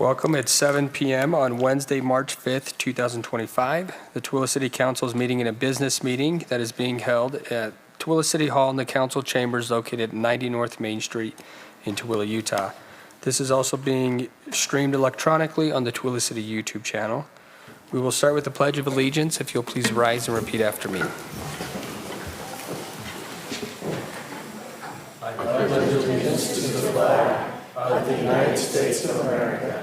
Welcome. It's 7 p.m. on Wednesday, March 5th, 2025. The Tooele City Council is meeting in a business meeting that is being held at Tooele City Hall in the council chambers located at 90 North Main Street in Tooele, Utah. This is also being streamed electronically on the Tooele City YouTube channel. We will start with the Pledge of Allegiance. If you'll please rise and repeat after me. I pledge allegiance to the flag of the United States of America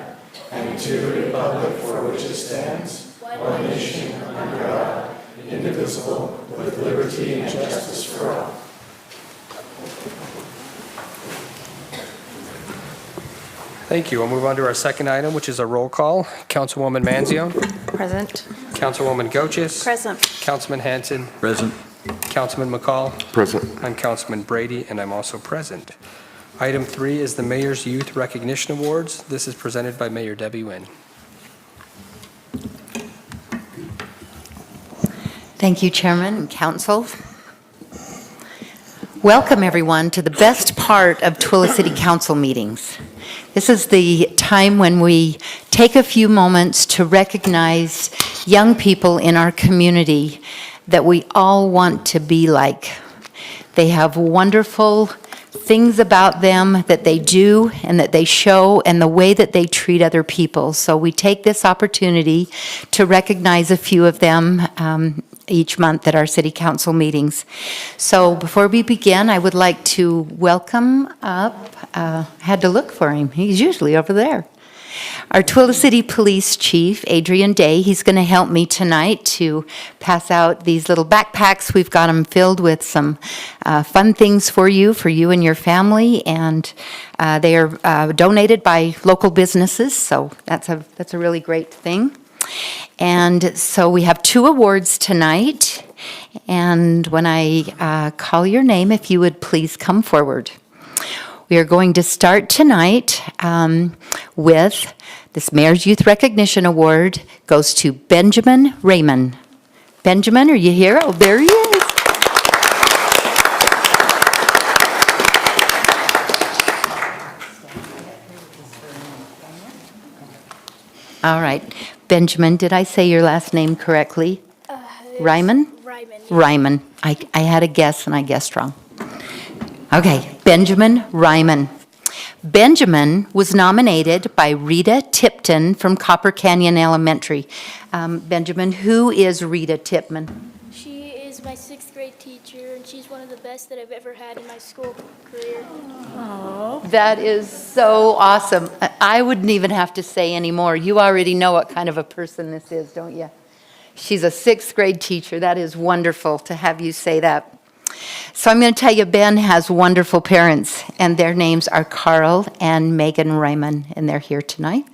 and to the republic for which it stands, one nation under God, indivisible, with liberty and justice for all. Thank you. We'll move on to our second item, which is a roll call. Councilwoman Manzione. Present. Councilwoman Goches. Present. Councilman Hanson. Present. Councilman McCall. Present. I'm Councilman Brady, and I'm also present. Item 3 is the Mayor's Youth Recognition Awards. This is presented by Mayor Debbie Nguyen. Thank you, Chairman and Council. Welcome, everyone, to the best part of Tooele City Council meetings. This is the time when we take a few moments to recognize young people in our community that we all want to be like. They have wonderful things about them that they do and that they show and the way that they treat other people. So we take this opportunity to recognize a few of them each month at our city council meetings. So before we begin, I would like to welcome up, had to look for him, he's usually over there, our Tooele City Police Chief, Adrian Day. He's going to help me tonight to pass out these little backpacks. We've got them filled with some fun things for you and your family, and they are donated by local businesses, so that's a really great thing. And so we have 2 awards tonight, and when I call your name, if you would please come forward. We are going to start tonight with this Mayor's Youth Recognition Award goes to Benjamin Raymond. Benjamin, are you here? Oh, there he is. All right. Benjamin, did I say your last name correctly? Ryman? Ryman. I had a guess and I guessed wrong. Okay, Benjamin Ryman. Benjamin was nominated by Rita Tipton from Copper Canyon Elementary. Benjamin, who is Rita Tipton? She is my 6th grade teacher, and she's one of the best that I've ever had in my school career. Oh, that is so awesome. I wouldn't even have to say any more. You already know what kind of a person this is, don't you? She's a 6th grade teacher. That is wonderful to have you say that. So I'm going to tell you, Ben has wonderful parents, and their names are Carl and Megan Ryman, and they're here tonight.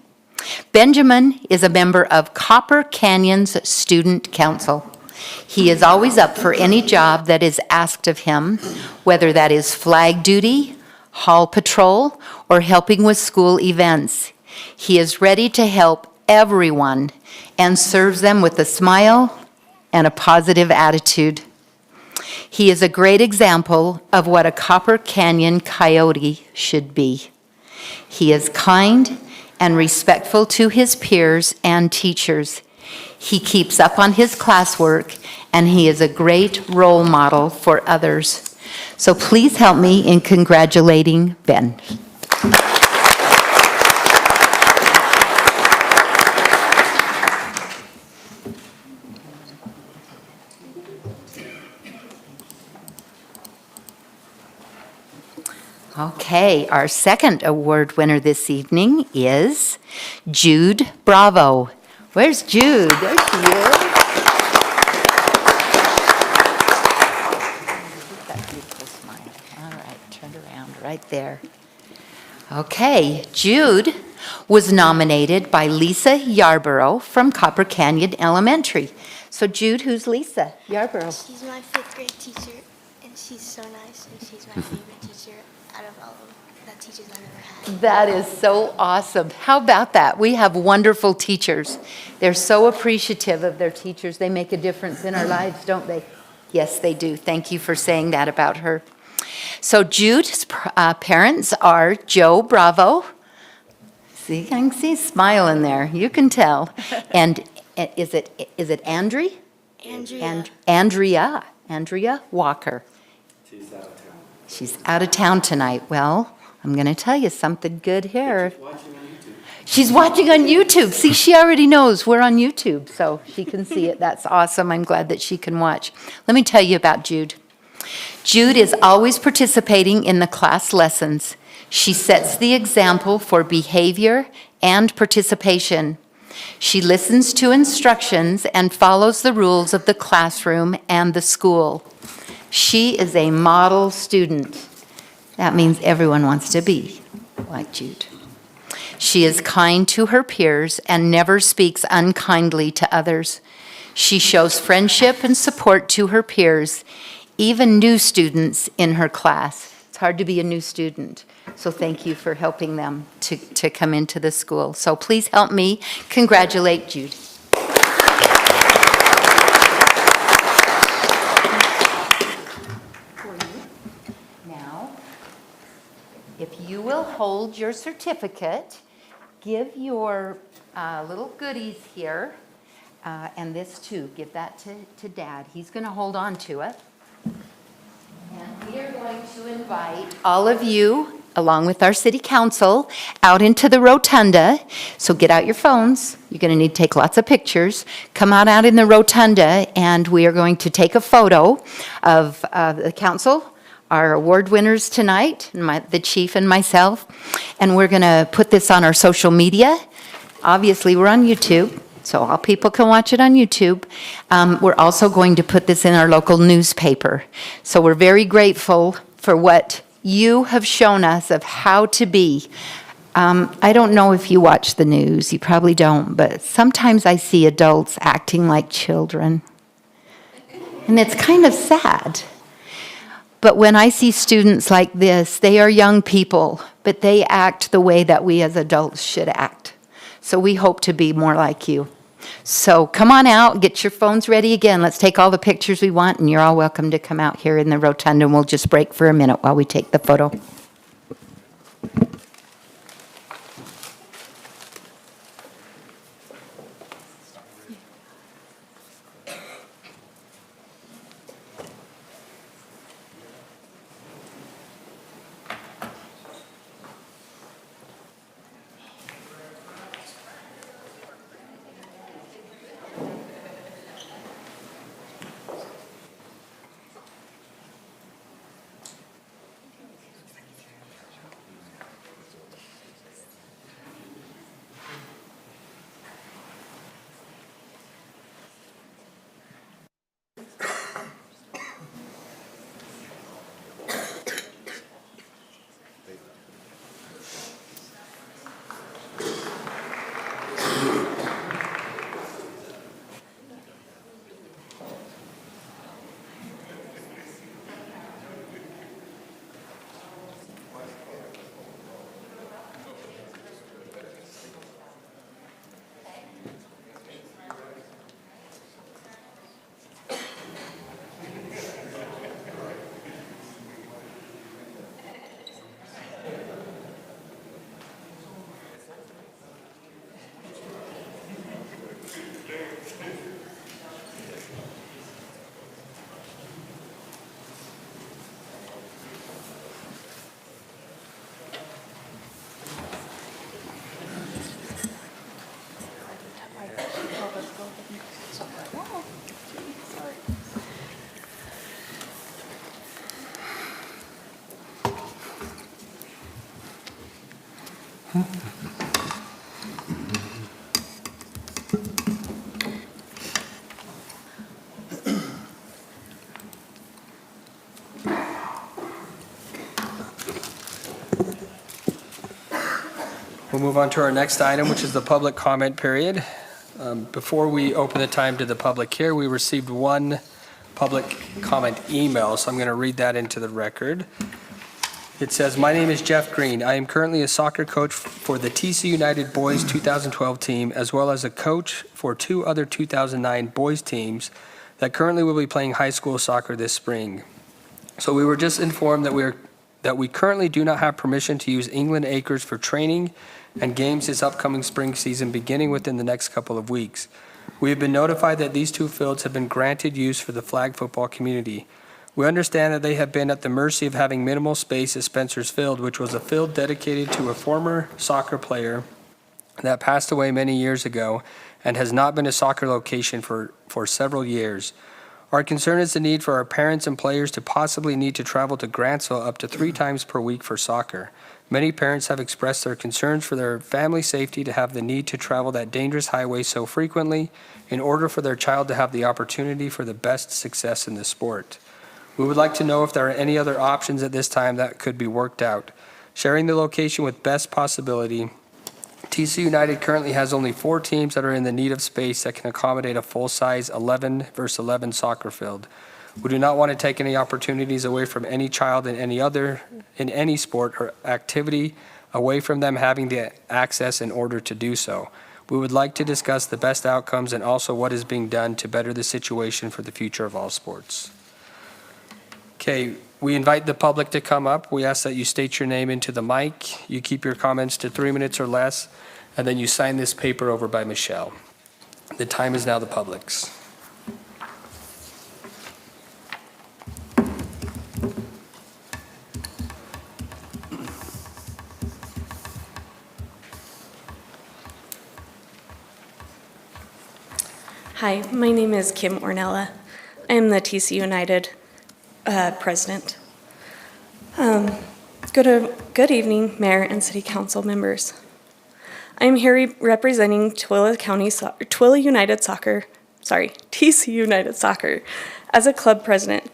Benjamin is a member of Copper Canyon's Student Council. He is always up for any job that is asked of him, whether that is flag duty, hall patrol, or helping with school events. He is ready to help everyone and serves them with a smile and a positive attitude. He is a great example of what a Copper Canyon Coyote should be. He is kind and respectful to his peers and teachers. He keeps up on his classwork, and he is a great role model for others. So please help me in congratulating Ben. Okay, our second award winner this evening is Jude Bravo. Where's Jude? There she is. All right, turn around right there. Okay, Jude was nominated by Lisa Yarborough from Copper Canyon Elementary. So Jude, who's Lisa Yarborough? She's my 5th grade teacher, and she's so nice, and she's my favorite teacher out of all of the teachers I've ever had. That is so awesome. How about that? We have wonderful teachers. They're so appreciative of their teachers. They make a difference in our lives, don't they? Yes, they do. Thank you for saying that about her. So Jude's parents are Joe Bravo. See, I can see a smile in there. You can tell. And is it Andrea? Andrea. Andrea Walker. She's out of town tonight. Well, I'm going to tell you something good here. She's watching on YouTube. See, she already knows we're on YouTube, so she can see it. That's awesome. I'm glad that she can watch. Let me tell you about Jude. Jude is always participating in the class lessons. She sets the example for behavior and participation. She listens to instructions and follows the rules of the classroom and the school. She is a model student. That means everyone wants to be like Jude. She is kind to her peers and never speaks unkindly to others. She shows friendship and support to her peers, even new students in her class. It's hard to be a new student, so thank you for helping them to come into the school. So please help me congratulate Jude. Now, if you will hold your certificate, give your little goodies here, and this too, give that to Dad. He's going to hold on to it. And we are going to invite all of you, along with our city council, out into the rotunda. So get out your phones. You're going to need to take lots of pictures. Come out in the rotunda, and we are going to take a photo of the council, our award winners tonight, the chief and myself, and we're going to put this on our social media. Obviously, we're on YouTube, so all people can watch it on YouTube. We're also going to put this in our local newspaper. So we're very grateful for what you have shown us of how to be. I don't know if you watch the news, you probably don't, but sometimes I see adults acting like children. And it's kind of sad. But when I see students like this, they are young people, but they act the way that we as adults should act. So we hope to be more like you. So come on out, get your phones ready again. Let's take all the pictures we want, and you're all welcome to come out here in the rotunda, and we'll just break for a minute while we take the photo. We'll move on to our next item, which is the public comment period. Before we open the time to the public here, we received one public comment email, so I'm going to read that into the record. It says, "My name is Jeff Green. I am currently a soccer coach for the TC United Boys 2012 team, as well as a coach for 2 other 2009 boys teams that currently will be playing high school soccer this spring. So we were just informed that we are that we currently do not have permission to use England Acres for training and games this upcoming spring season beginning within the next couple of weeks. We have been notified that these 2 fields have been granted use for the flag football community. We understand that they have been at the mercy of having minimal space at Spencer's Field, which was a field dedicated to a former soccer player that passed away many years ago and has not been a soccer location for several years. Our concern is the need for our parents and players to possibly need to travel to Grantsville up to 3 times per week for soccer. Many parents have expressed their concerns for their family safety to have the need to travel that dangerous highway so frequently in order for their child to have the opportunity for the best success in the sport. We would like to know if there are any other options at this time that could be worked out. Sharing the location with best possibility, TC United currently has only 4 teams that are in the need of space that can accommodate a full-size 11 versus 11 soccer field. We do not want to take any opportunities away from any child in any sport or activity away from them having the access in order to do so. We would like to discuss the best outcomes and also what is being done to better the situation for the future of all sports. Okay, we invite the public to come up. We ask that you state your name into the mic, you keep your comments to 3 minutes or less, and then you sign this paper over by Michelle. The time is now the public's. Hi, my name is Kim Ornella. I am the TC United president. Good evening, Mayor and City Council members. I am here representing Tooele United Soccer, TC United Soccer, as a club president.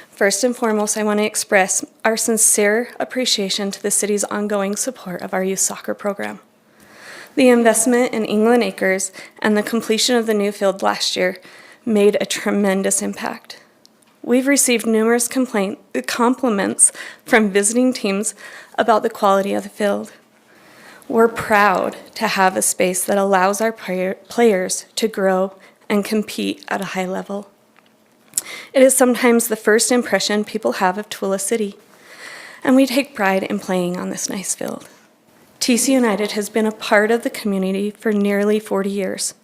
First and foremost, I want to express our sincere appreciation to the city's ongoing support of our youth soccer program. The investment in England Acres and the completion of the new field last year made a tremendous impact. We've received numerous compliments from visiting teams about the quality of the field. We're proud to have a space that allows our players to grow and compete at a high level. It is sometimes the first impression people have of Tooele City, and we take pride in playing on this nice field. TC United has been a part of the community for nearly 40 years.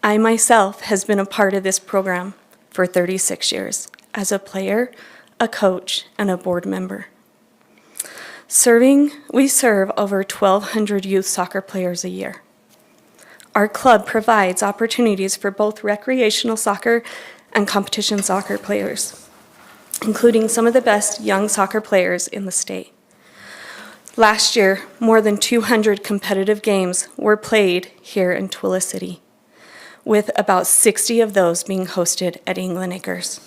I myself has been a part of this program for 36 years as a player, a coach, and a board member. We serve over 1,200 youth soccer players a year. Our club provides opportunities for both recreational soccer and competition soccer players, including some of the best young soccer players in the state. Last year, more than 200 competitive games were played here in Tooele City, with about 60 of those being hosted at England Acres.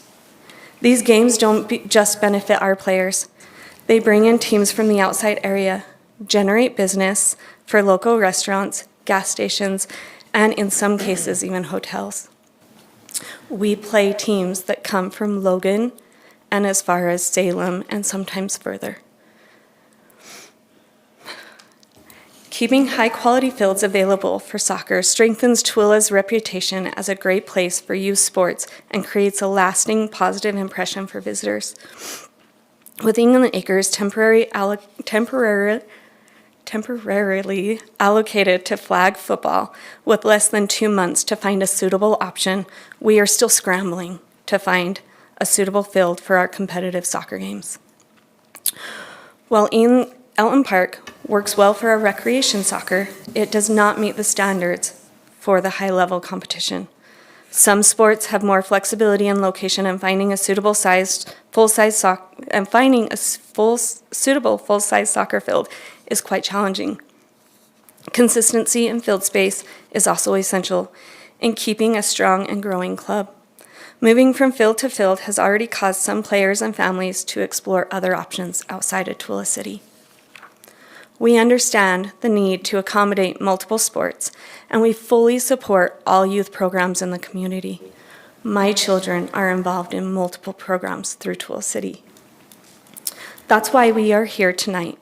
These games don't just benefit our players. They bring in teams from the outside area, generate business for local restaurants, gas stations, and in some cases, even hotels. We play teams that come from Logan and as far as Salem and sometimes further. Keeping high-quality fields available for soccer strengthens Tooele's reputation as a great place for youth sports and creates a lasting positive impression for visitors. With England Acres temporarily allocated to flag football with less than 2 months to find a suitable option, we are still scrambling to find a suitable field for our competitive soccer games. While Elton Park works well for our recreation soccer, it does not meet the standards for the high-level competition. Some sports have more flexibility in location, and finding a suitable full-size soccer field is quite challenging. Consistency in field space is also essential in keeping a strong and growing club. Moving from field to field has already caused some players and families to explore other options outside of Tooele City. We understand the need to accommodate multiple sports, and we fully support all youth programs in the community. My children are involved in multiple programs through Tooele City. That's why we are here tonight,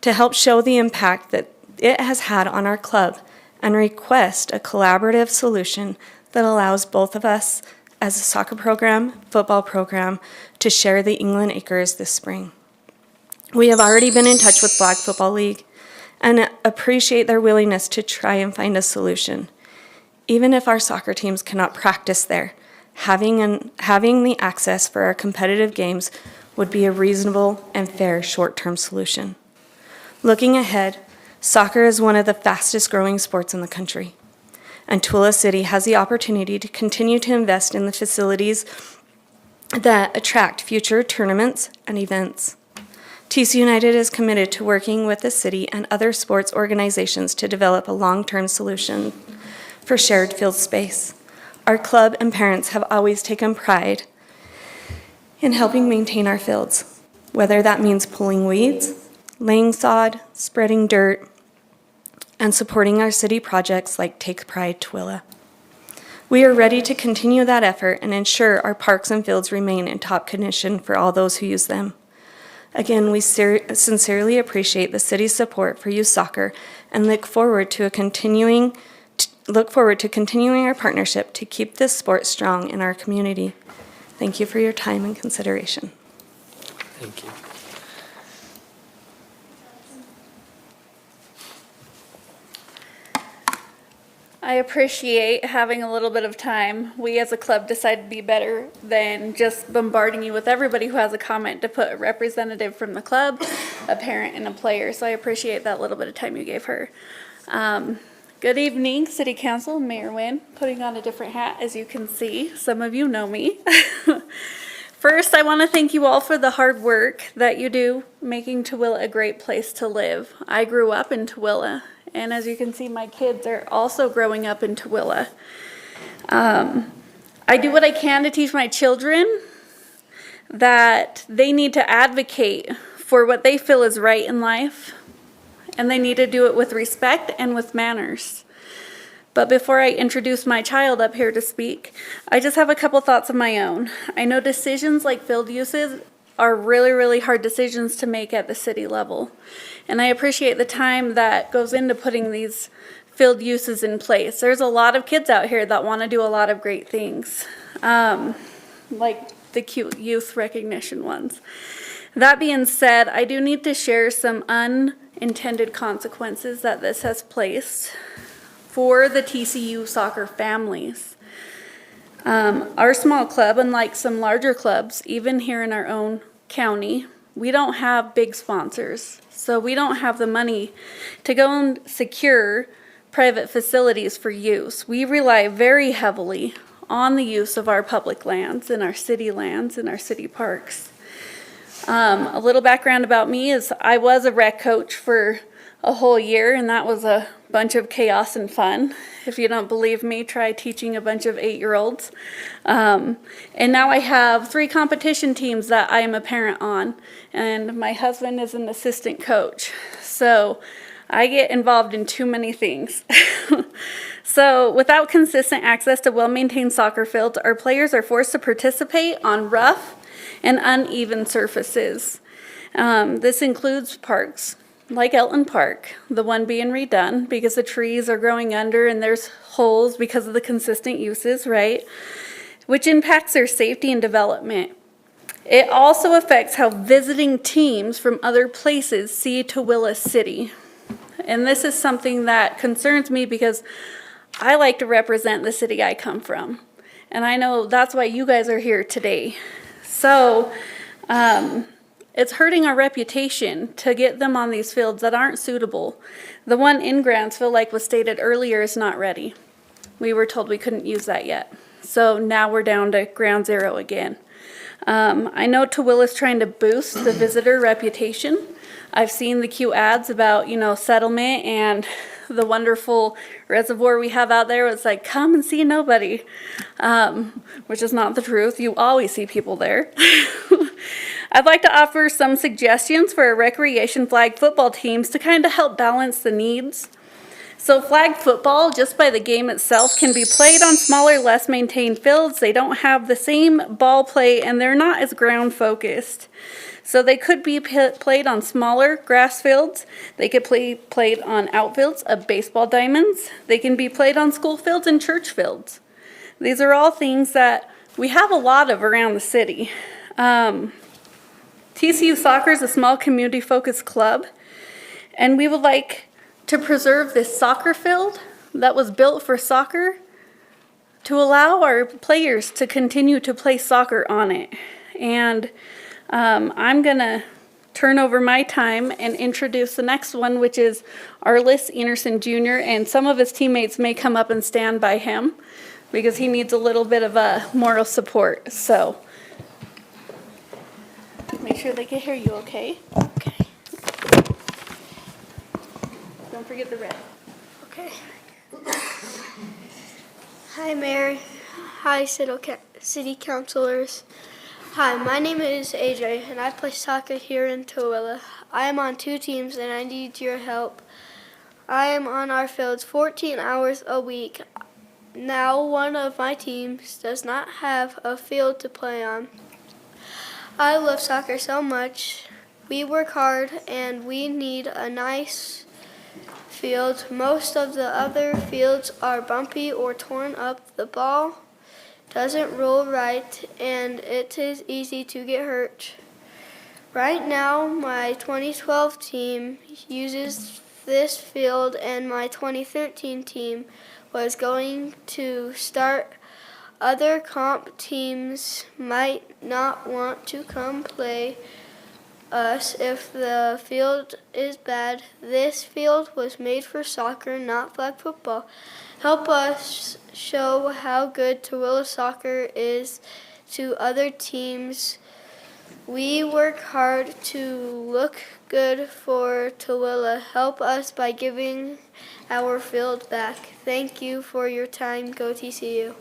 to help show the impact that it has had on our club and request a collaborative solution that allows both of us as a soccer program, football program, to share the England Acres this spring. We have already been in touch with Flag Football League and appreciate their willingness to try and find a solution. Even if our soccer teams cannot practice there, having the access for our competitive games would be a reasonable and fair short-term solution. Looking ahead, soccer is one of the fastest growing sports in the country, and Tooele City has the opportunity to continue to invest in the facilities that attract future tournaments and events. TC United is committed to working with the city and other sports organizations to develop a long-term solution for shared field space. Our club and parents have always taken pride in helping maintain our fields, whether that means pulling weeds, laying sod, spreading dirt, and supporting our city projects like Take Pride Tooele. We are ready to continue that effort and ensure our parks and fields remain in top condition for all those who use them. Again, we sincerely appreciate the city's support for youth soccer and look forward to continuing our partnership to keep this sport strong in our community. Thank you for your time and consideration. Thank you. I appreciate having a little bit of time. We as a club decided to be better than just bombarding you with everybody who has a comment to put a representative from the club, a parent, and a player. So I appreciate that little bit of time you gave her. Good evening, City Council, Mayor Nguyen, putting on a different hat, as you can see. Some of you know me. First, I want to thank you all for the hard work that you do, making Tooele a great place to live. I grew up in Tooele, and as you can see, my kids are also growing up in Tooele. I do what I can to teach my children that they need to advocate for what they feel is right in life, and they need to do it with respect and with manners. But before I introduce my child up here to speak, I just have a couple thoughts of my own. I know decisions like field uses are really, really hard decisions to make at the city level. And I appreciate the time that goes into putting these field uses in place. There's a lot of kids out here that want to do a lot of great things, like the cute youth recognition ones. That being said, I do need to share some unintended consequences that this has placed for the TCU soccer families. Our small club, unlike some larger clubs, even here in our own county, we don't have big sponsors. So we don't have the money to go and secure private facilities for use. We rely very heavily on the use of our public lands and our city lands and our city parks. A little background about me is I was a rec coach for a whole year, and that was a bunch of chaos and fun. If you don't believe me, try teaching a bunch of 8-year-olds. And now I have 3 competition teams that I am a parent on, and my husband is an assistant coach. So I get involved in too many things. So without consistent access to well-maintained soccer fields, our players are forced to participate on rough and uneven surfaces. This includes parks like Elton Park, the one being redone because the trees are growing under and there's holes because of the consistent uses, right? Which impacts their safety and development. It also affects how visiting teams from other places see Tooele City. And this is something that concerns me because I like to represent the city I come from. And I know that's why you guys are here today. So, it's hurting our reputation to get them on these fields that aren't suitable. The one in Grantsville, like was stated earlier, is not ready. We were told we couldn't use that yet. So now we're down to ground zero again. I know Tooele is trying to boost the visitor reputation. I've seen the cute ads about, settlement and the wonderful reservoir we have out there. It's like, come and see nobody, which is not the truth. You always see people there. I'd like to offer some suggestions for our recreation flag football teams to kind of help balance the needs. So flag football, just by the game itself, can be played on smaller, less maintained fields. They don't have the same ball play and they're not as ground focused. So they could be played on smaller grass fields. They could be played on outfields of baseball diamonds. They can be played on school fields and church fields. These are all things that we have a lot of around the city. TCU Soccer is a small community-focused club, and we would like to preserve this soccer field that was built for soccer to allow our players to continue to play soccer on it. And I'm gonna turn over my time and introduce the next one, which is Arliss Enerson Jr., and some of his teammates may come up and stand by him because he needs a little bit of moral support. So make sure they can hear you, okay? Okay. Don't forget the red. Okay. Hi, Mayor. Hi, City Councilors. Hi, my name is AJ, and I play soccer here in Tooele. I am on 2 teams, and I need your help. I am on our fields 14 hours a week. Now, one of my teams does not have a field to play on. I love soccer so much. We work hard, and we need a nice field. Most of the other fields are bumpy or torn up. The ball doesn't roll right, and it is easy to get hurt. Right now, my 2012 team uses this field, and my 2013 team was going to start. Other comp teams might not want to come play us if the field is bad. This field was made for soccer, not flag football. Help us show how good Tooele soccer is to other teams. We work hard to look good for Tooele. Help us by giving our field back. Thank you for your time. Go TCU.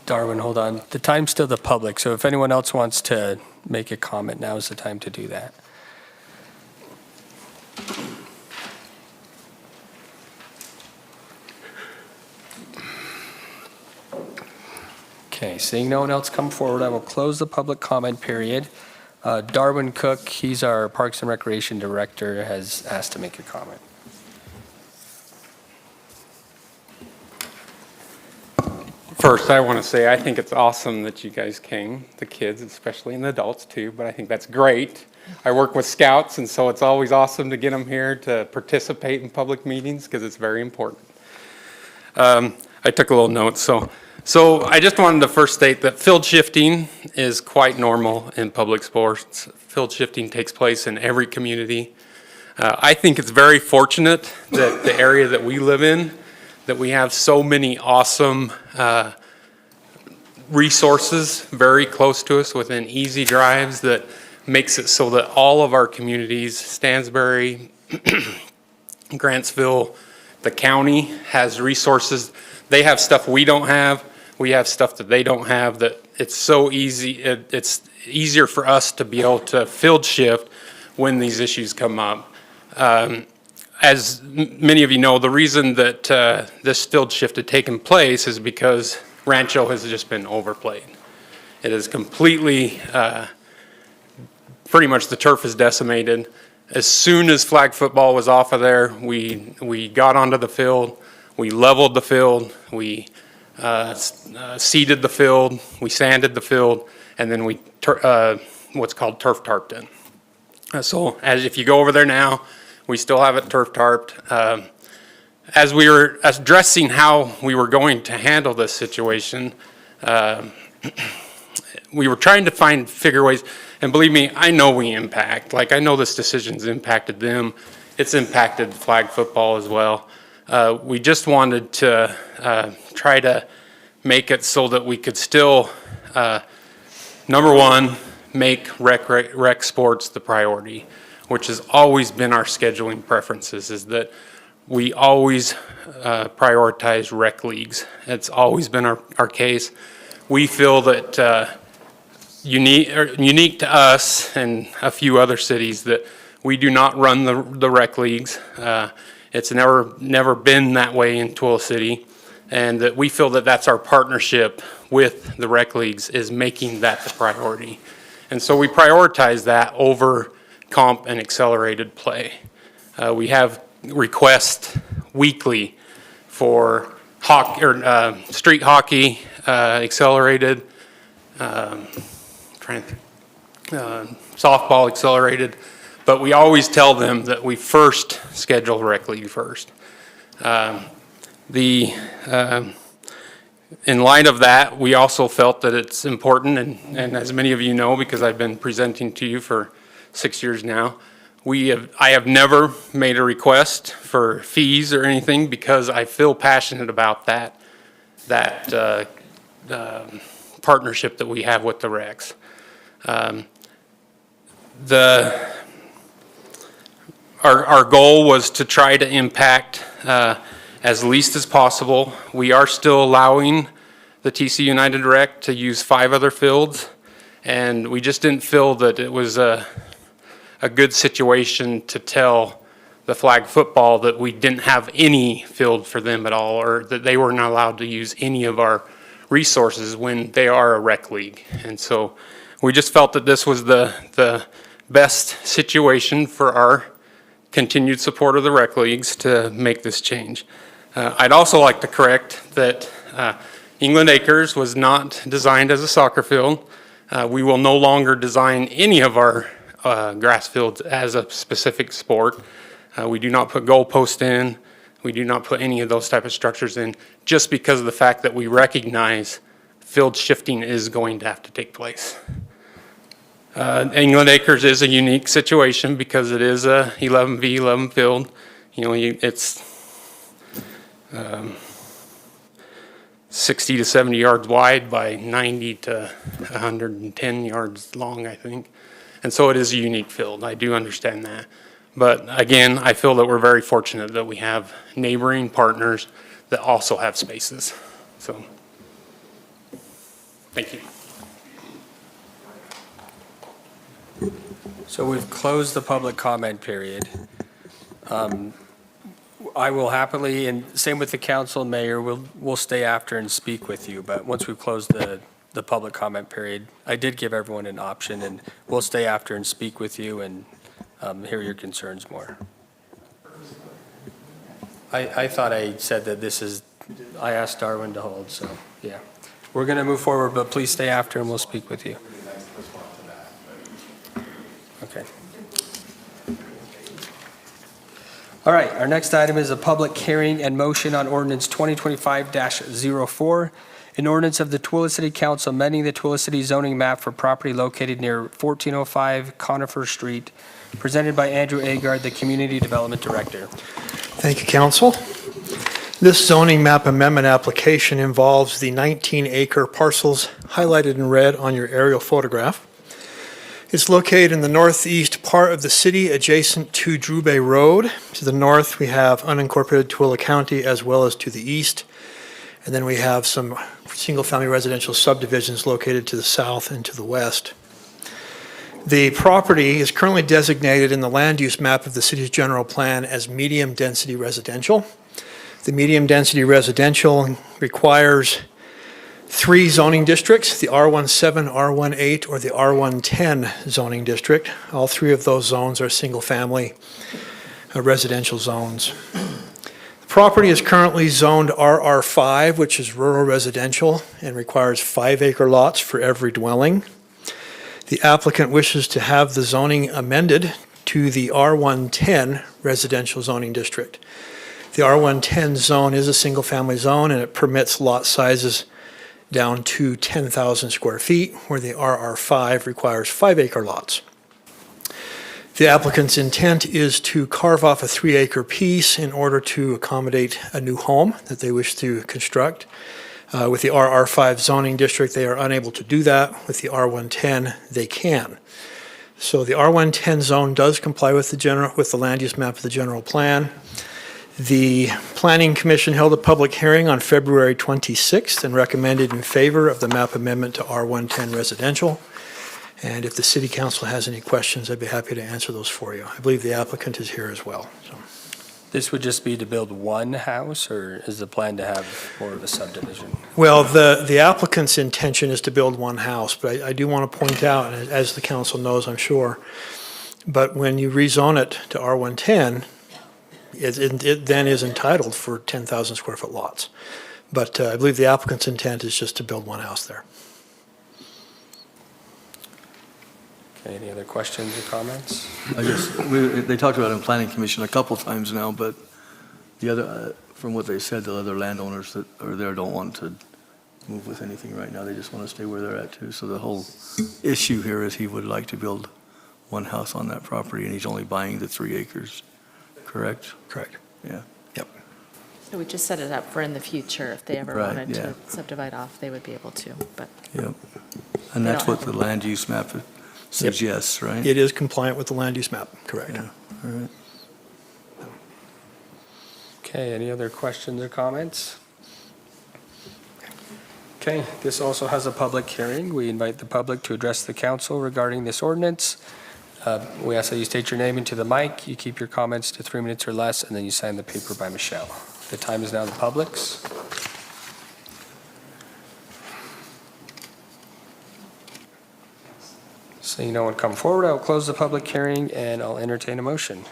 Darwin, hold on. The time's still the public, so if anyone else wants to make a comment, now is the time to do that. Okay, seeing no one else come forward, I will close the public comment period. Darwin Cook, he's our Parks and Recreation Director, has asked to make a comment. First, I want to say I think it's awesome that you guys came, the kids especially, and the adults too, but I think that's great. I work with scouts, and so it's always awesome to get them here to participate in public meetings because it's very important. I took a little note, so I just wanted to first state that field shifting is quite normal in public sports. Field shifting takes place in every community. I think it's very fortunate that the area that we live in, that we have so many awesome resources very close to us within easy drives that makes it so that all of our communities, Stansbury, Grantsville, the county has resources. They have stuff we don't have. We have stuff that they don't have, that it's so easy. It's easier for us to be able to field shift when these issues come up. As many of you know, the reason that this field shift had taken place is because Rancho has just been overplayed. It is completely, pretty much the turf is decimated. As soon as flag football was off of there, we got onto the field, we leveled the field, we seeded the field, we sanded the field, and then we what's called turf tarped in. So as if you go over there now, we still have it turf tarped. As we were addressing how we were going to handle this situation, we were trying to figure ways, and believe me, I know we impact. Like, I know this decision's impacted them. It's impacted flag football as well. We just wanted to try to make it so that we could still, number one, make rec sports the priority, which has always been our scheduling preferences, is that we always prioritize rec leagues. It's always been our case. We feel that unique to us and a few other cities, that we do not run the rec leagues. It's never been that way in Tooele City, and that we feel that that's our partnership with the rec leagues, is making that the priority. And so we prioritize that over comp and accelerated play. We have requests weekly for hockey or street hockey, accelerated, softball accelerated, but we always tell them that we first schedule rec league first. In light of that, we also felt that it's important, and as many of you know, because I've been presenting to you for 6 years now, I have never made a request for fees or anything because I feel passionate about that partnership that we have with the Recs. Our goal was to try to impact as least as possible. We are still allowing the TC United Rec to use 5 other fields, and we just didn't feel that it was a good situation to tell the flag football that we didn't have any field for them at all, or that they were not allowed to use any of our resources when they are a rec league. And so we just felt that this was the best situation for our continued support of the rec leagues to make this change. I'd also like to correct that England Acres was not designed as a soccer field. We will no longer design any of our grass fields as a specific sport. We do not put goalposts in. We do not put any of those type of structures in, just because of the fact that we recognize field shifting is going to have to take place. England Acres is a unique situation because it is a 11v11 field. You know, it's 60 to 70 yards wide by 90 to 110 yards long, I think. And so it is a unique field. I do understand that. But again, I feel that we're very fortunate that we have neighboring partners that also have spaces. So, thank you. So we've closed the public comment period. I will happily, and same with the council, mayor, we'll stay after and speak with you, but once we've closed the public comment period, I did give everyone an option, and we'll stay after and speak with you and hear your concerns more. I thought I said that I asked Darwin to hold, so, yeah. We're going to move forward, but please stay after and we'll speak with you. Okay. All right, our next item is a public hearing and motion on ordinance 2025-04, an ordinance of the Tooele City Council amending the Tooele City zoning map for property located near 1405 Conifer Street, presented by Andrew Agard, the Community Development Director. Thank you, Council. This zoning map amendment application involves the 19-acre parcels highlighted in red on your aerial photograph. It's located in the northeast part of the city, adjacent to Drew Bay Road. To the north, we have unincorporated Tooele County, as well as to the east. And then we have some single-family residential subdivisions located to the south and to the west. The property is currently designated in the land use map of the city's general plan as medium-density residential. The medium-density residential requires 3 zoning districts, the R17, R18, or the R110 zoning district. All 3 of those zones are single-family residential zones. The property is currently zoned RR5, which is rural residential, and requires 5-acre lots for every dwelling. The applicant wishes to have the zoning amended to the R110 residential zoning district. The R110 zone is a single-family zone, and it permits lot sizes down to 10,000 square feet, where the RR5 requires 5-acre lots. The applicant's intent is to carve off a 3-acre piece in order to accommodate a new home that they wish to construct. With the RR5 zoning district, they are unable to do that. With the R110, they can. So the R110 zone does comply with the land use map of the general plan. The Planning Commission held a public hearing on February 26th and recommended in favor of the map amendment to R110 residential. And if the City Council has any questions, I'd be happy to answer those for you. I believe the applicant is here as well. So. This would just be to build one house, or is the plan to have more of a subdivision? Well, the applicant's intention is to build one house, but I do want to point out, and as the council knows, I'm sure, But when you rezone it to R110, it then is entitled for 10,000 square foot lots. But I believe the applicant's intent is just to build one house there. Okay, any other questions or comments? They talked about it in planning commission a couple times now, but the other, from what they said, the other landowners that are there don't want to move with anything right now. They just want to stay where they're at too. So the whole issue here is he would like to build one house on that property, and he's only buying the 3 acres, correct? Correct. Yeah. Yep. So we just set it up for in the future, if they ever Right, wanted yeah. to subdivide off, they would be able to, but Yep. And They that's don't what have the any. land use map suggests, right? It is compliant with the land use map, correct. Yeah, all right. Okay, any other questions or comments? Okay, this also has a public hearing. We invite the public to address the council regarding this ordinance. We ask that you state your name into the mic, you keep your comments to 3 minutes or less, and then you sign the paper by Michelle. The time is now the public's. Seeing no one come forward, I'll close the public hearing and I'll entertain a motion.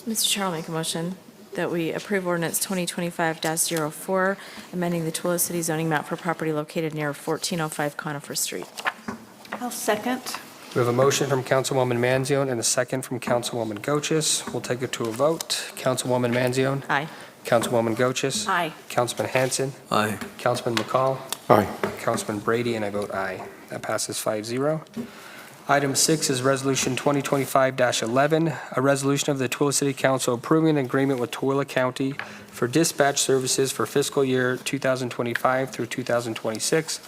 Mr. Chair, I'll make a motion that we approve ordinance 2025-04, amending the Tooele City zoning map for property located near 1405 Conifer Street. I'll second. We have a motion from Councilwoman Manzione and a second from Councilwoman Goches. We'll take it to a vote. Councilwoman Manzione? Aye. Councilwoman Goches? Aye. Councilman Hanson? Aye. Councilman McCall? Aye. Councilman Brady, and I vote aye. That passes 5-0. Item 6 is Resolution 2025-11, a resolution of the Tooele City Council approving an agreement with Tooele County for dispatch services for fiscal year 2025 through 2026,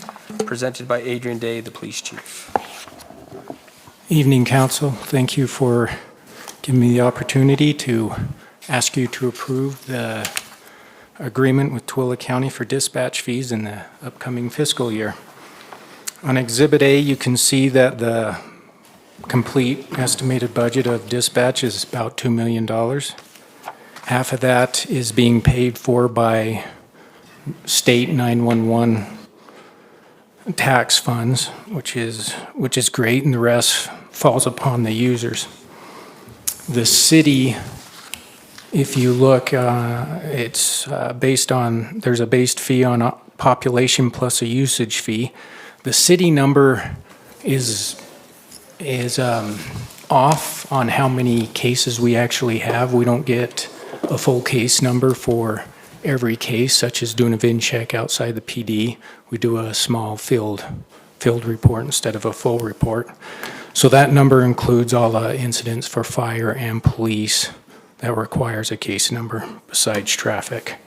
presented by Adrian Day, the police chief. Evening, Council. Thank you for giving me the opportunity to ask you to approve the agreement with Tooele County for dispatch fees in the upcoming fiscal year. On Exhibit A, you can see that the complete estimated budget of dispatch is about $2 million. Half of that is being paid for by state 911 tax funds, which is great, and the rest falls upon the users. The city, if you look, it's based on, there's a based fee on population plus a usage fee. The city number is off on how many cases we actually have. We don't get a full case number for every case, such as doing a VIN check outside the PD. We do a small field report instead of a full report. So that number includes all the incidents for fire and police that requires a case number besides traffic.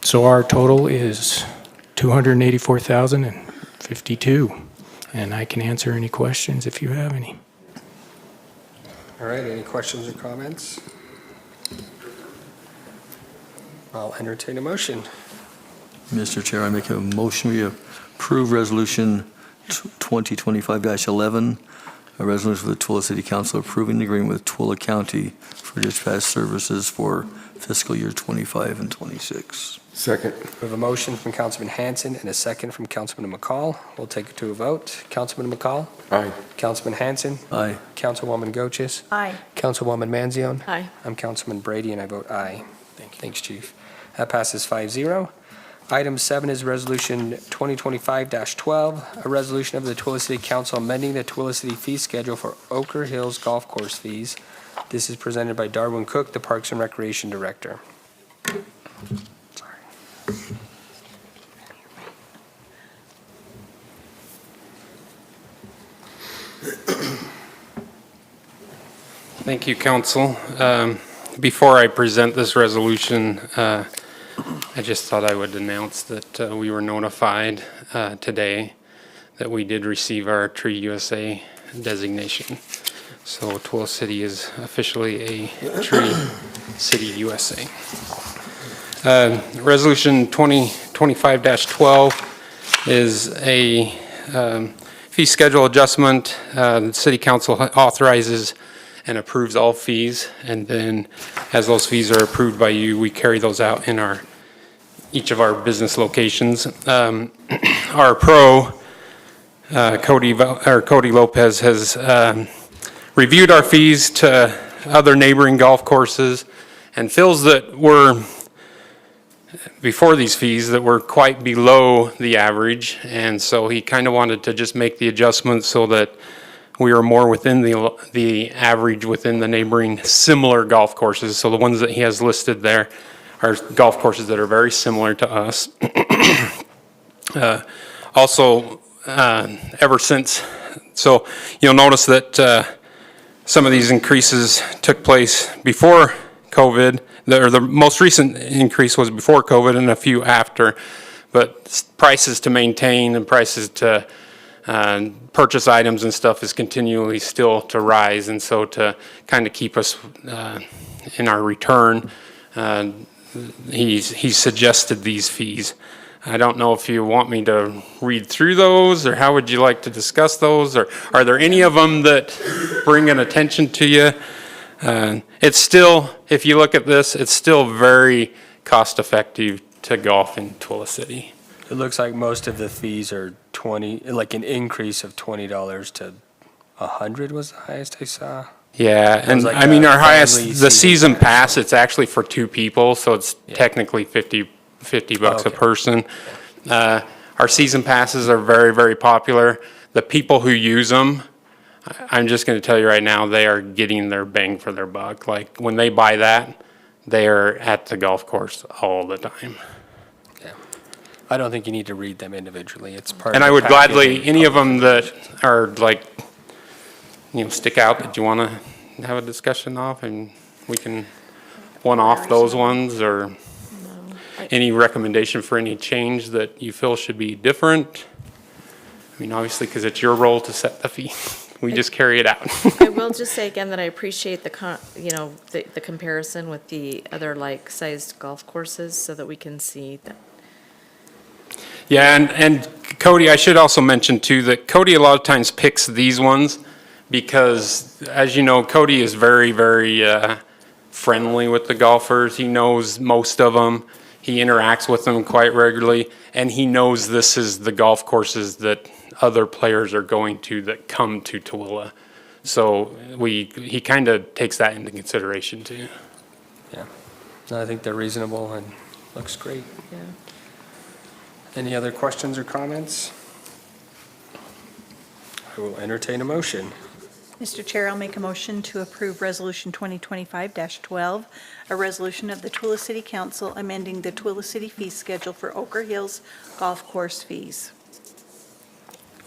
So our total is $284,052, and I can answer any questions if you have any. All right, any questions or comments? I'll entertain a motion. Mr. Chair, I make a motion we approve Resolution 2025-11, a resolution for the Tooele City Council approving the agreement with Tooele County for dispatch services for fiscal year 25 and 26. Second. We have a motion from Councilman Hanson and a second from Councilman McCall. We'll take it to a vote. Councilman McCall? Aye. Councilman Hanson? Aye. Councilwoman Goches? Aye. Councilwoman Manzione? Aye. I'm Councilman Brady, and I vote aye. Thanks, Chief. That passes 5-0. Item 7 is Resolution 2025-12, a resolution of the Tooele City Council amending the Tooele City fee schedule for Ochre Hills Golf Course fees. This is presented by Darwin Cook, the Parks and Recreation Director. Thank you, Council. Before I present this resolution, I just thought I would announce that we were notified today that we did receive our Tree USA designation. So Tooele City is officially a Tree City USA. Resolution 2025-12 is a fee schedule adjustment. The City Council authorizes and approves all fees, and then as those fees are approved by you, we carry those out in each of our business locations. Our pro, Cody Lopez, has reviewed our fees to other neighboring golf courses and feels that we're, before these fees, that we're quite below the average. And so he kind of wanted to just make the adjustment so that we are more within the average within the neighboring similar golf courses. So the ones that he has listed there are golf courses that are very similar to us. Also, ever since, so you'll notice that some of these increases took place before COVID. The most recent increase was before COVID and a few after, but prices to maintain and prices to purchase items and stuff is continually still to rise. And so to kind of keep us in our return, he's suggested these fees. I don't know if you want me to read through those, or how would you like to discuss those, or are there any of them that bring an attention to you? It's still, if you look at this, it's still very cost effective to golf in Tooele City. It looks like most of the fees are 20, like an increase of $20 to 100 was the highest I saw. Yeah, and like I mean, our highest, family the season pass. pass, it's actually for 2 people, so it's technically 50 bucks a Okay. person. Our season passes are very, very popular. The people who use them, I'm just gonna tell you right now, they are getting their bang for their buck. Like, when they buy that, they are at the golf course all the time. Yeah. I don't think you need to read them individually. It's part of And the I would package gladly, and any of them public that are like, stick out that you wanna have a discussion of, and we can one-off those ones, or any recommendation for any change that you feel should be different? I mean, obviously, because it's your role to set the fee. We just carry it out. I will just say again that I appreciate the comparison with the other like-sized golf courses so that we can see that. Yeah, and Cody, I should also mention too, that Cody a lot of times picks these ones because, as you know, Cody is very, very friendly with the golfers. He knows most of them. He interacts with them quite regularly, and he knows this is the golf courses that other players are going to that come to Tooele. So he kind of takes that into consideration too. Yeah. No, I think they're reasonable and looks great. Yeah. Any other questions or comments? I will entertain a motion. Mr. Chair, I'll make a motion to approve Resolution 2025-12, a resolution of the Tooele City Council amending the Tooele City fee schedule for Ochre Hills Golf Course fees.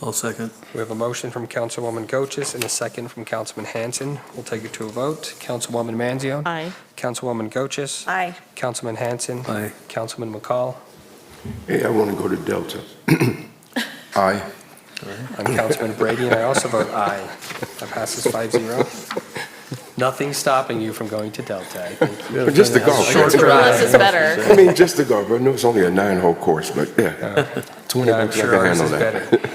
I'll second. We have a motion from Councilwoman Goches and a second from Councilman Hanson. We'll take it to a vote. Councilwoman Manzione? Aye. Councilwoman Goches? Aye. Councilman Hanson? Aye. Councilman McCall? Hey, I want to go to Delta. Aye. I'm Councilman Brady, and I also vote aye. That passes 5-0. Nothing stopping you from going to Delta, I think. But just the golf. Short This drive. is better. I mean, just the golf. I know it's only a 9-hole course, but yeah. 20 Yeah, I'm bucks, I sure can ours handle is that. better.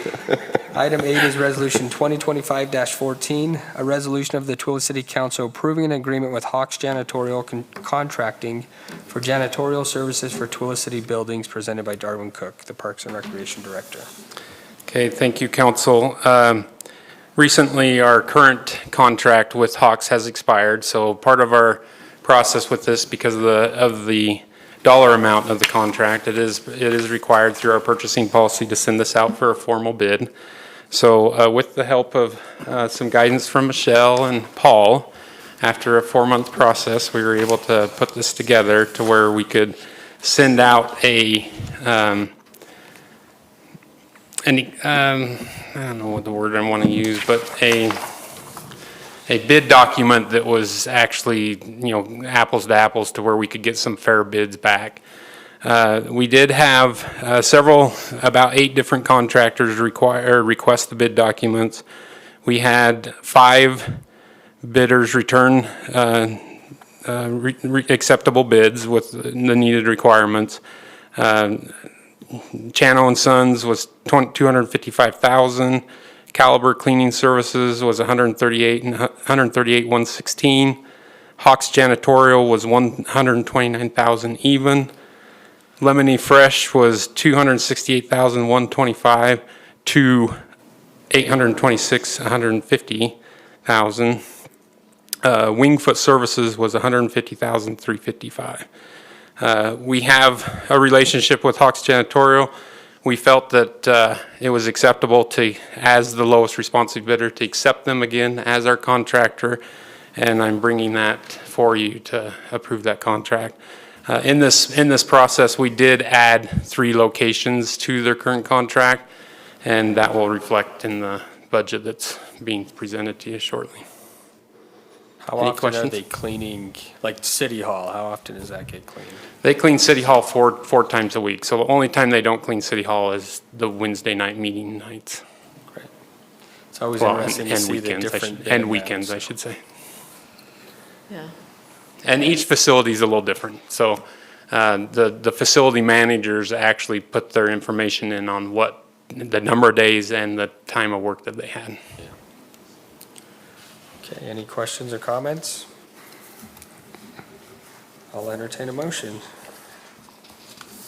Item 8 is Resolution 2025-14, a resolution of the Tooele City Council approving an agreement with Hawks Janitorial Contracting for janitorial services for Tooele City buildings presented by Darwin Cook, the Parks and Recreation Director. Okay, thank you, council. Recently, our current contract with Hawks has expired, so part of our process with this, because of the dollar amount of the contract, it is required through our purchasing policy to send this out for a formal bid. So with the help of some guidance from Michelle and Paul, after a 4-month process, we were able to put this together to where we could send out I don't know what the word I want to use, but a bid document that was actually, apples to apples to where we could get some fair bids back. We did have several, about 8 different contractors request the bid documents. We had 5 bidders return acceptable bids with the needed requirements. Chano and Sons was $255,000. Caliber Cleaning Services was $138,116. Hawks Janitorial was $129,000 even. Lemony Fresh was $268,125 to $826,150. $150,000. Wingfoot Services was $150,355. We have a relationship with Hawks Janitorial. We felt that it was acceptable to, as the lowest responsive bidder, to accept them again as our contractor, and I'm bringing that for you to approve that contract. In this process, we did add 3 locations to their current contract, and that will reflect in the budget that's being presented to you shortly. How Any often questions? are they cleaning, like City Hall, how often does that get cleaned? They clean City Hall four times a week, so the only time they don't clean City Hall is the Wednesday night meeting nights. It's always Well, interesting to and see the weekends, different bid and weekends, I amounts. should say. Yeah. And each facility is a little different. So the facility managers actually put their information in on what the number of days and the time of work that they had. Okay, any questions or comments? I'll entertain a motion.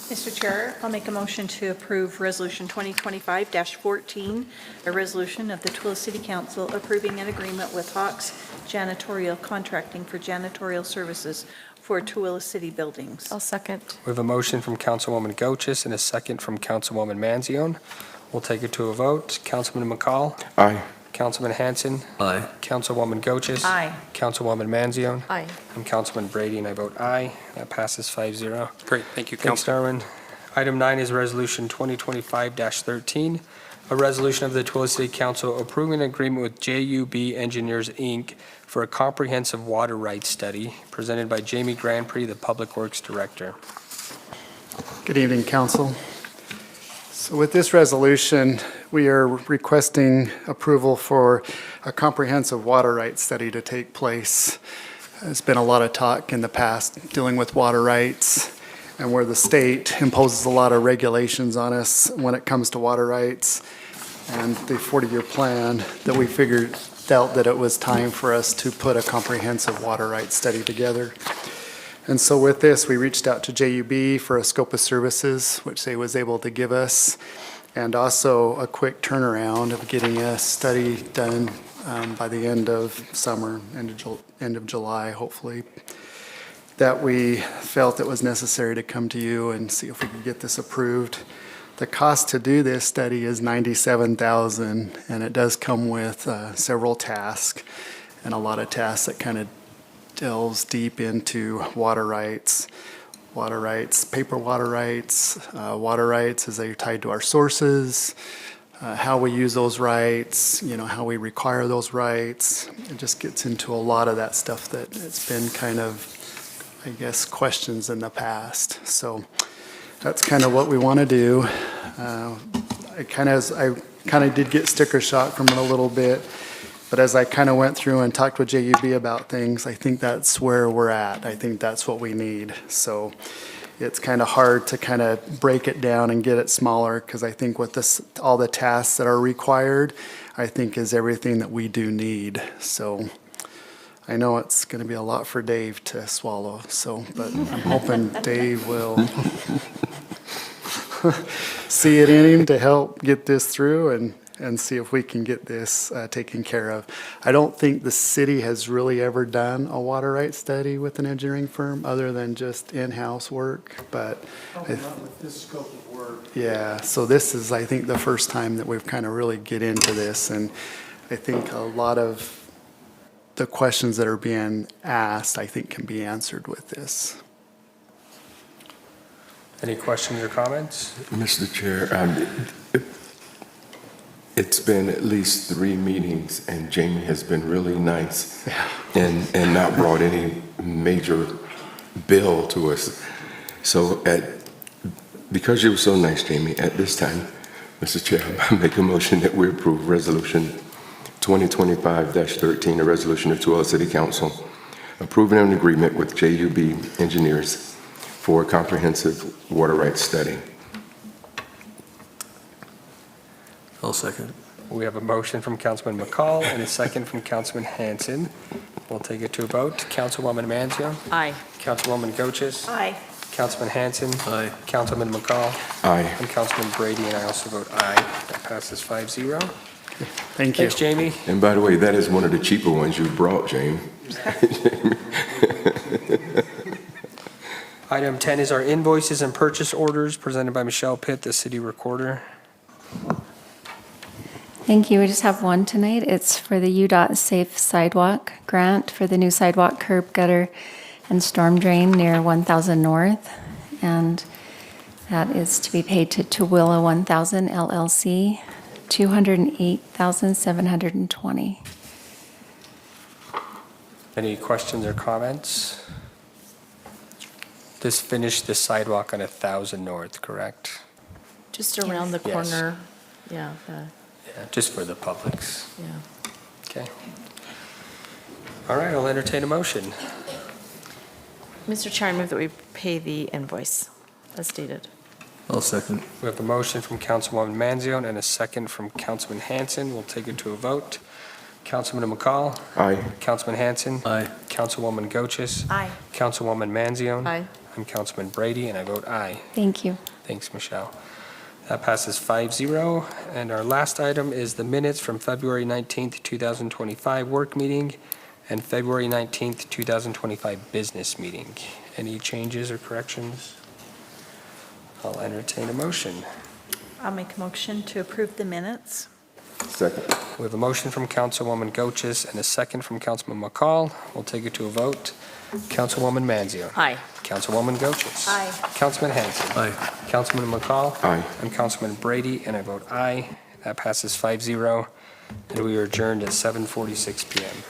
Mr. Chair, I'll make a motion to approve Resolution 2025-14, a resolution of the Tooele City Council approving an agreement with Hawks Janitorial Contracting for janitorial services for Tooele City buildings. I'll second. We have a motion from Councilwoman Goches and a second from Councilwoman Manzione. We'll take it to a vote. Councilman McCall? Aye. Councilman Hanson? Aye. Councilwoman Goches? Aye. Councilwoman Manzione? Aye. I'm Councilman Brady, and I vote aye. That passes 5-0. Great, thank you, Thanks, Council. Darwin. Item 9 is Resolution 2025-13, a resolution of the Tooele City Council approving an agreement with JUB Engineers, Inc. for a comprehensive water rights study, presented by Jamie Grandpree, the Public Works Director. Good evening, Council. So with this resolution, we are requesting approval for a comprehensive water rights study to take place. There's been a lot of talk in the past dealing with water rights and where the state imposes a lot of regulations on us when it comes to water rights. And the 40-year plan that we felt that it was time for us to put a comprehensive water rights study together. And so with this, we reached out to JUB for a scope of services, which they was able to give us, and also a quick turnaround of getting a study done by the end of summer, end of July, hopefully, that we felt it was necessary to come to you and see if we could get this approved. The cost to do this study is $97,000, and it does come with several tasks, and a lot of tasks that kind of delves deep into water rights, paper water rights as they're tied to our sources, how we use those rights, how we require those rights. It just gets into a lot of that stuff that it's been kind of, I guess, questions in the past. So that's kind of what we want to do. I kind of did get sticker shock from it a little bit. But as I kind of went through and talked with JUB about things, I think that's where we're at. I think that's what we need. So it's kind of hard to kind of break it down and get it smaller, because I think with this, all the tasks that are required, I think is everything that we do need. So I know it's going to be a lot for Dave to swallow. So, but I'm hoping Dave will see it in him to help get this through and see if we can get this taken care of. I don't think the city has really ever done a water rights study with an engineering firm other than just in-house work, but. Not with this scope of work. Yeah, so this is, I think, the first time that we've kind of really get into this, and I think a lot of the questions that are being asked, I think, can be answered with this. Any questions or comments? Mr. Chair, it's been at least 3 meetings, and Jamie has been really nice and not brought any major bill to us. So because you were so nice, Jamie, at this time, Mr. Chair, I make a motion that we approve Resolution 2025-13, a resolution of Tooele City Council approving an agreement with JUB Engineers for a comprehensive water rights study. I'll second. We have a motion from Councilman McCall and a second from Councilman Hanson. We'll take it to a vote. Councilwoman Manzione? Aye. Councilwoman Goches? Aye. Councilman Hanson? Aye. Councilman McCall? Aye. And Councilman Brady, and I also vote aye. That passes 5-0. Thank you. Thanks, Jamie. And by the way, that is one of the cheaper ones you brought, James. Item 10 is our invoices and purchase orders presented by Michelle Pitt, the city recorder. Thank you. We just have one tonight. It's for the UDOT Safe Sidewalk Grant for the new sidewalk, curb, gutter, and storm drain near 1000 North. And that is to be paid to Tooele 1000 LLC, $208,720. Any questions or comments? This finished the sidewalk on 1000 North, correct? Just around the Yes. corner. Yeah, Yeah, just for the publics. yeah. Okay. All right, I'll entertain a motion. Mr. Chair, I move that we pay the invoice as stated. I'll second. We have a motion from Councilwoman Manzione and a second from Councilman Hanson. We'll take it to a vote. Councilman McCall? Aye. Councilman Hanson? Aye. Councilwoman Goches? Aye. Councilwoman Manzione? Aye. I'm Councilman Brady, and I vote aye. Thank you. Thanks, Michelle. That passes 5-0. And our last item is the minutes from February 19th, 2025 work meeting and February 19th, 2025 business meeting. Any changes or corrections? I'll entertain a motion. I'll make a motion to approve the minutes. Second. We have a motion from Councilwoman Goches and a second from Councilman McCall. We'll take it to a vote. Councilwoman Manzione. Aye. Councilwoman Goches. Aye. Councilman Hanson. Aye. Councilman McCall. Aye. I'm Councilman Brady, and I vote aye. That passes 5-0, and we are adjourned at 7:46 PM.